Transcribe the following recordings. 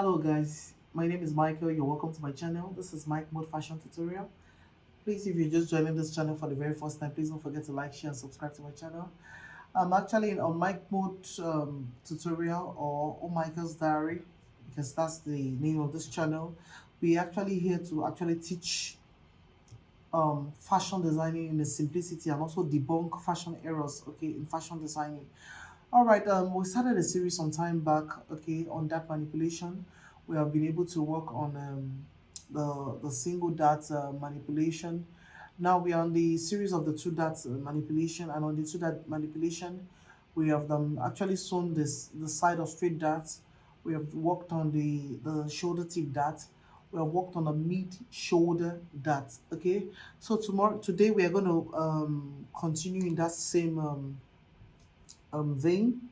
Hello guys, my name is Michael. You're welcome to my channel. This is Mike Mode Fashion Tutorial. Please, if you're just joining this channel for the very first time, please don't forget to like, share, and subscribe to my channel. I'm actually in on Mike Mode Tutorial or Oh Michael's Diary because that's the name of this channel. We actually here to actually teach fashion designing in the simplicity and also debunk fashion errors. Okay, in fashion designing. All right, we started a series some time back, okay, on dart manipulation. We have been able to work on the single dart manipulation. Now we are on the series of the two dart manipulation, and on the two dart manipulation, we have actually sewn the side of straight darts. We have worked on the shoulder tip dart. We have worked on the mid shoulder dart. Okay, so today we are going to continue in that same vein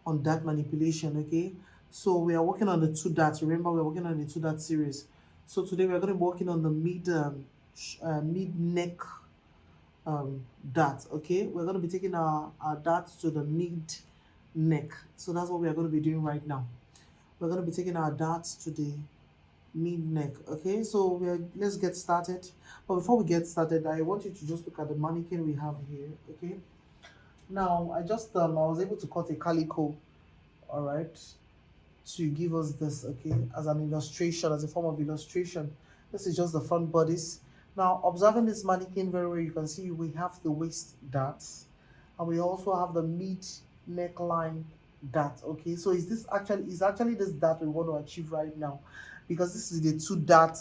on that manipulation. Okay, so we are working on the two darts. Remember, we're working on the two dart series. So today we're going to be working on the mid neck dart. Okay, we're going to be taking our darts to the mid neck. So that's what we are going to be doing right now. We're going to be taking our darts to the mid neck. Okay, so let's get started. But before we get started, I want you to just look at the mannequin we have here. Okay, now I was able to cut a calico, all right, to give us this, okay, as an illustration, as a form of illustration. This is just the front bodice. Now, observing this mannequin very well, you can see we have the waist darts, and we also have the mid neckline dart. Okay, so is actually this dart we want to achieve right now, because this is the two dart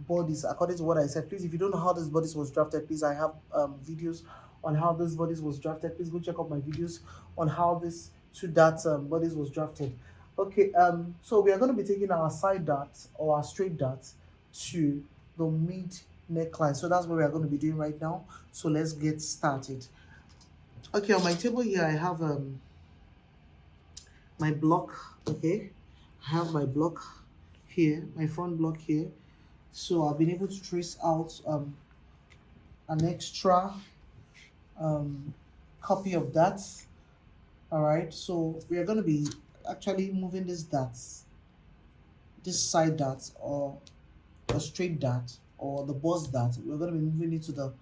bodies according to what I said. Please, if you don't know how this bodice was drafted, please, I have videos on how this bodice was drafted. Please go check out my videos on how this two dart bodies was drafted. Okay, so we are going to be taking our side dart or our straight dart to the mid neckline. So that's what we are going to be doing right now. So let's get started. Okay, on my table here, I have my block. Okay, I have my block here, my front block here. So I've been able to trace out an extra copy of that. All right, so we are going to be actually moving this side dart or a straight dart or the boss dart. We're going to be moving it to the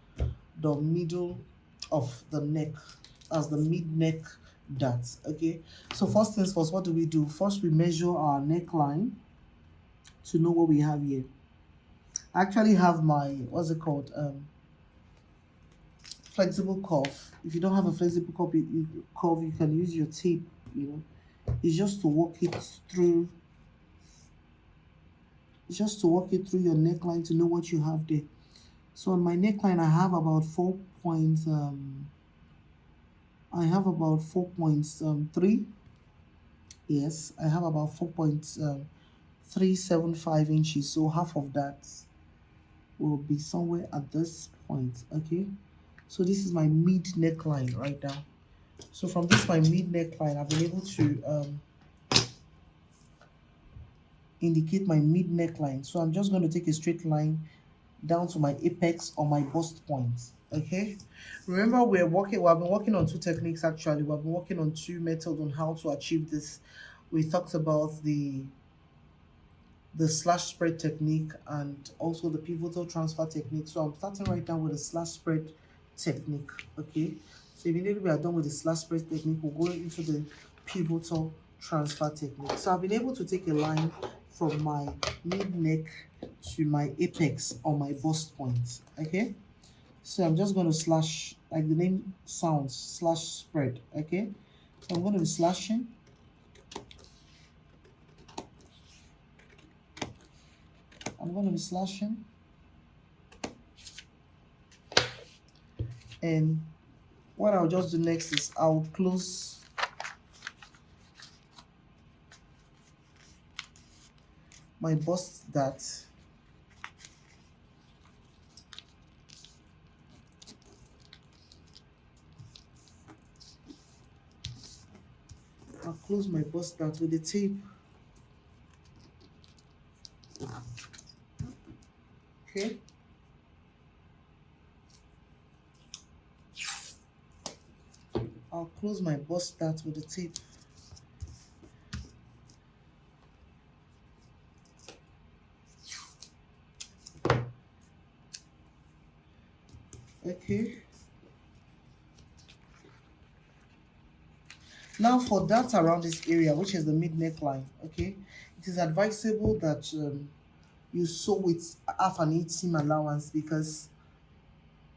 middle of the neck as the mid neck dart. Okay, so first things first, what do we do? First, we measure our neckline to know what we have here. I actually have my, what's it called, flexible curve. If you don't have a flexible curve, you can use your tape. You know, it's just to walk it through. It's just to walk it through your neckline to know what you have there. So on my neckline, I have about 4 points. I have about 4.3. Yes, I have about 4.375 inches. So half of that will be somewhere at this point. Okay, so this is my mid neckline right now. So from this my mid neckline, I've been able to indicate my mid neckline. So I'm just going to take a straight line down to my apex or my bust point. Okay, remember we have been working on two techniques. Actually, we've been working on two methods on how to achieve this. We talked about the slash spread technique and also the pivotal transfer technique. So I'm starting right now with the slash spread technique. Okay, so immediately we are done with the slash spread technique, we'll go into the pivotal transfer technique. So I've been able to take a line from my mid neck to my apex or my bust point. Okay, so I'm just going to slash, like the name sounds, slash spread. Okay, so I'm going to be slashing. I'm going to be slashing. And what I'll just do next is I'll close my bust dart. I'll close my bust dart with the tape. Okay. I'll close my bust dart with the tape. Okay. Now for that around this area, which is the mid neckline, okay, it is advisable that you sew with half an inch seam allowance, because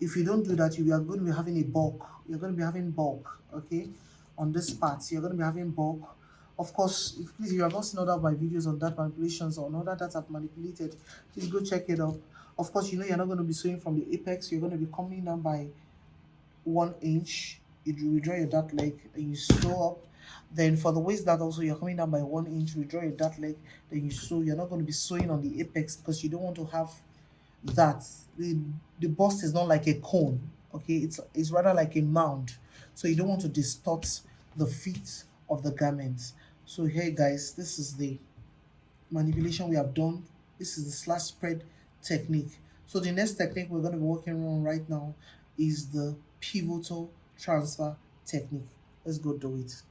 if you don't do that, you are going to be having a bulk. You're going to be having bulk, okay, on this part. You're going to be having bulk. Of course, if please you have not seen other of my videos on that manipulations or other that I've manipulated, please go check it out. Of course, you know you're not going to be sewing from the apex. You're going to be coming down by 1 inch. You withdraw your dart leg and you sew up. Then for the waist dart also, you're coming down by 1 inch. Withdraw your dart leg, then you sew. You're not going to be sewing on the apex because you don't want to have that. The bust is not like a cone, okay, it's rather like a mound, so you don't want to distort the feet of the garment. So here guys, this is the manipulation we have done. This is the slash spread technique. So the next technique we're going to be working on right now is the pivotal transfer technique. Let's go do it.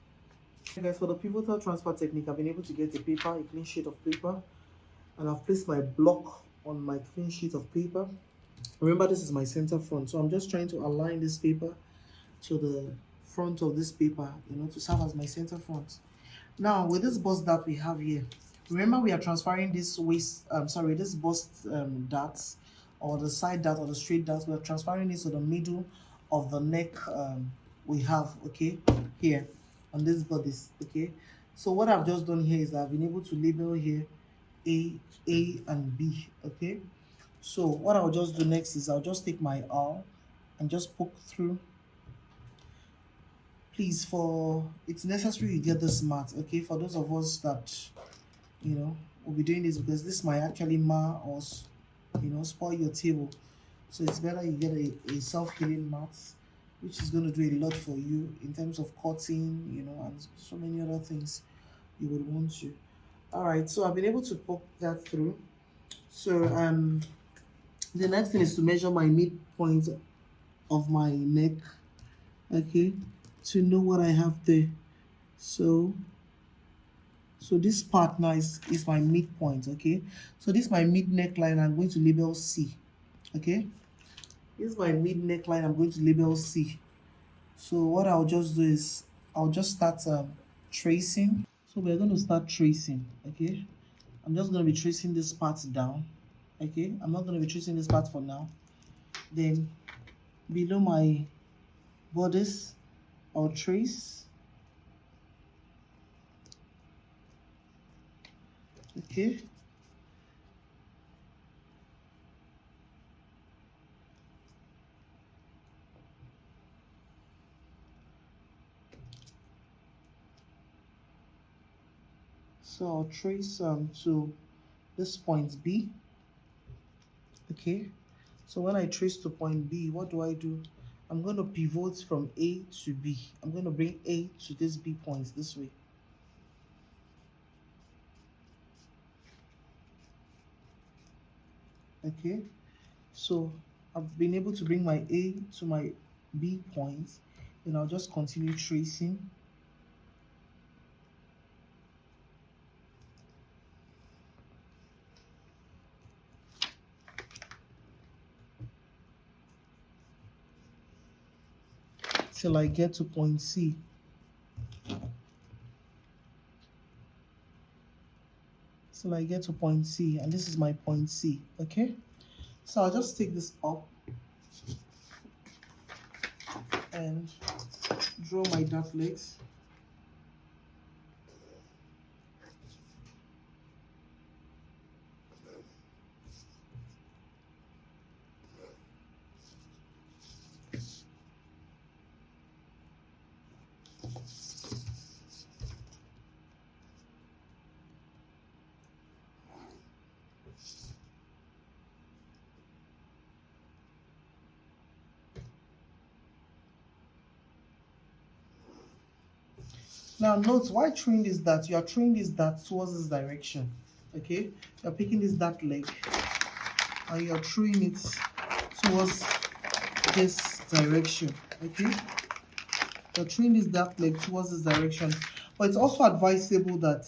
Okay guys, for the pivotal transfer technique, I've been able to get a paper, a clean sheet of paper, and I've placed my block on my clean sheet of paper. Remember, this is my center front, so I'm just trying to align this paper to the front of this paper, to serve as my center front. Now, with this bust that we have here, remember we are transferring this this bust darts, or the side dart or the straight darts. We are transferring it to the middle of the neck. We have, okay, here on this bodice, okay. So what I've just done here is that I've been able to label here A and B, okay. So what I'll just do next is I'll just take my awl and just poke through. Please, for it's necessary you get this mat, okay, for those of us that will be doing this, because this might actually mar or spoil your table. So it's better you get a self-healing mat, which is going to do a lot for you in terms of cutting, and so many other things you would want to. All right, so I've been able to poke that through. So the next thing is to measure my midpoint of my neck, okay, to know what I have there. So this part now is my midpoint, okay. So this is my mid neckline. I'm going to label C, okay. This is my mid neckline. I'm going to label C. So what I'll just do is I'll just start tracing. So we're going to start tracing, okay. I'm just going to be tracing this part down, okay. I'm not going to be tracing this part for now. Then below my bodice, I'll trace, okay. So I'll trace to this point B, okay. So when I trace to point B, what do? I'm going to pivot from A to B. I'm going to bring A to this B point this way. Okay, so I've been able to bring my A to my B point, and I'll just continue tracing. Till I get to point C. Till I get to point C, and this is my point C, okay? So I'll just take this up and draw my dart legs. Now note, why throwing this dart, you are throwing this dart towards this direction, okay. You're picking this dart leg and you're throwing it towards this direction, okay. You're throwing this dart leg towards this direction, but it's also advisable that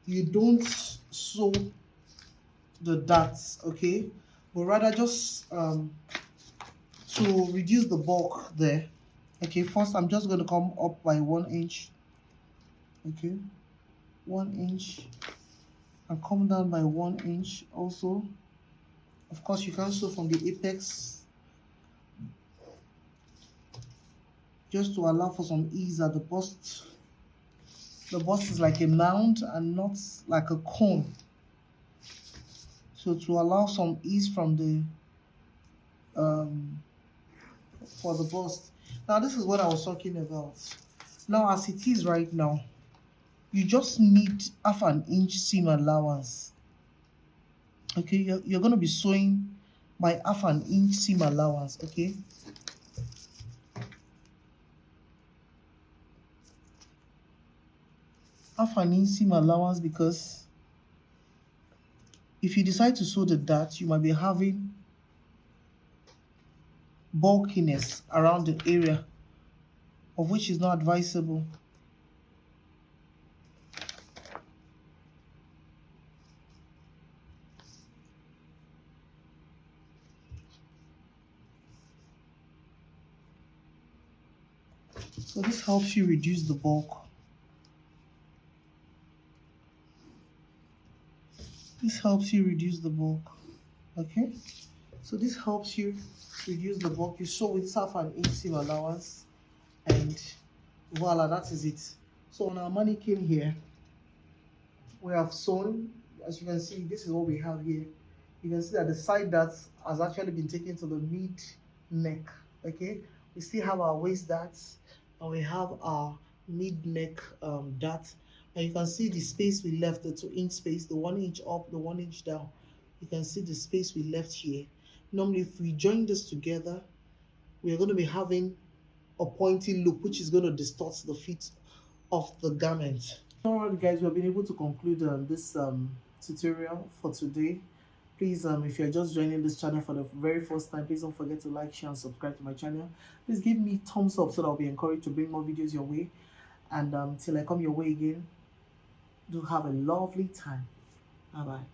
you don't sew the darts, okay, but rather just to reduce the bulk there. Okay, first I'm just going to come up by 1 inch. Okay, 1 inch, and come down by 1 inch also. Of course, you can sew from the apex just to allow for some ease at the bust. The bust is like a mound and not like a cone. So to allow some ease from the for the bust. Now this is what I was talking about. Now as it is right now, you just need half an inch seam allowance. Okay, you're going to be sewing by half an inch seam allowance. Okay, half an inch seam allowance, because if you decide to sew the dart, you might be having bulkiness around the area, of which is not advisable. So this helps you reduce the bulk. This helps you reduce the bulk. Okay, so this helps you reduce the bulk. You sew with half an inch seam allowance, and voila, that is it. So on our mannequin here, we have sewn. As you can see, this is what we have here. You can see that the side dart has actually been taken to the mid neck. Okay, we still have our waist darts, and we have our mid neck dart, and you can see the space we left, the 2 inch space, the 1 inch up, the 1 inch down. You can see the space we left here. Normally if we join this together, we are going to be having a pointy look, which is going to distort the fit of the garment. Alright guys, we have been able to conclude this tutorial for today. Please, if you're just joining this channel for the very first time, please don't forget to like, share, and subscribe to my channel. Please give me thumbs up so that I'll be encouraged to bring more videos your way. And till I come your way again, do have a lovely time. Bye bye.